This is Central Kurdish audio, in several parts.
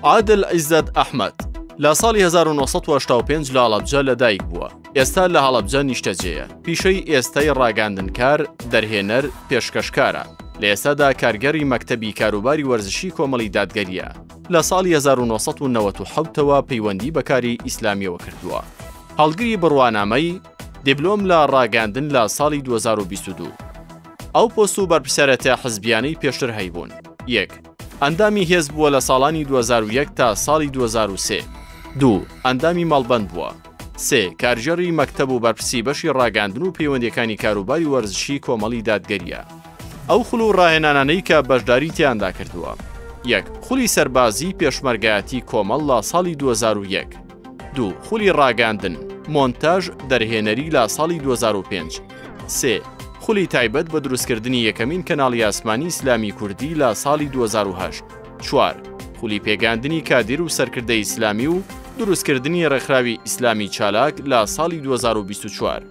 عادل عیزەت ئەحمەد لە ساڵی 1985 لە هەڵەبجە لەدایک بووە. ئێستا لە هەڵەبجە نیشتەجێیە. پیشەی ئێستای ڕاگەاندنکار دەرهێنەر پێشکەشکارە. لە ئێستادا کارگەری مەکتەبی کاروباری وەرزشی کۆمەڵی دادگەریە. لە ساڵی 1997ەوە پەیوەندی بەکاری ئیسلامیەوە کردووە. هەڵگری بڕوانامەی دیبلۆم لە ڕاگەاندن لە ساڵی 2022. ئەو پۆست و بەرپرسیارەتە حزبیانەی پێشتر هەیبوون. 1. ئەندامی هێز بووە لە ساڵانی 2001 تا ساڵی 2023. 2. ئەندامی ماڵبەند بووە. 3. کارژێڕی مەکتەب و بەرپرسی بەشی ڕاگەاندن و پەیوەندیەکانی کاروباری وەرزشی کۆمەڵی دادگەریە. ئەو خول و ڕاهێنانانەی کە بەشداری تیاندا کردووە. 1. خولی سەربازی پێشمەرگایەتی کۆمەڵ لە ساڵی 2001. 2. خولی ڕاگەاندن مۆنتاژ دەرهێنەری لە ساڵی 2005. 3. خولی تایبەت بە دروستکردنی یەکەمین کەناڵی ئاسمانی ئیسلامی کوردی لە ساڵی 2008. 4. خولی پێگاندنی کادیر و سەرکردەی ئیسلامی و دروستکردنی ڕێکخراوی ئیسلامی چالاک لە ساڵی 2024.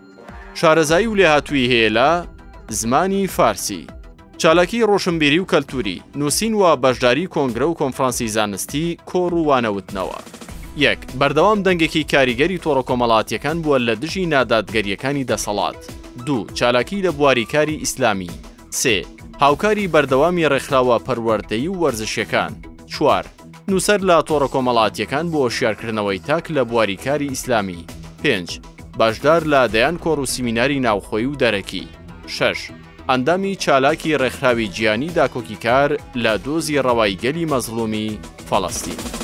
شارەزایی و لێهاتووی هەیە لە زمانی فارسی. چالاکی ڕۆشنبیری و کەلتوری، نووسین و بەشداری کۆنگرە و کۆنفرانسی زانستی کۆڕ و وانەوتنەوە. 1. بەردەوام دەنگێکی کاریگەری تۆڕە کۆمەڵاتیەکان بووە لە دژی نادادگەریەکانی دەسەڵات. 2. چالاکی لە بواریکاری ئیسلامی. 3. هاوکاری بەردەوامی ڕێکخراوە پەروەردەیی و وەرزشیەکان. 4. نووسەر لە تۆڕە کۆمەڵاتیەکان بۆ هۆشیارکردنەوەی تاک لە بواریکاری ئیسلامی. 5. باشدار لە دەیان کۆڕ و سیمیناری ناوخۆیی و دەرەکی. 6. ئەندامی چالاکی ڕێکخراوی جیهانی داکۆکیکار لە دۆزی ڕەوایگەلی مەزڵومی فەڵەستین.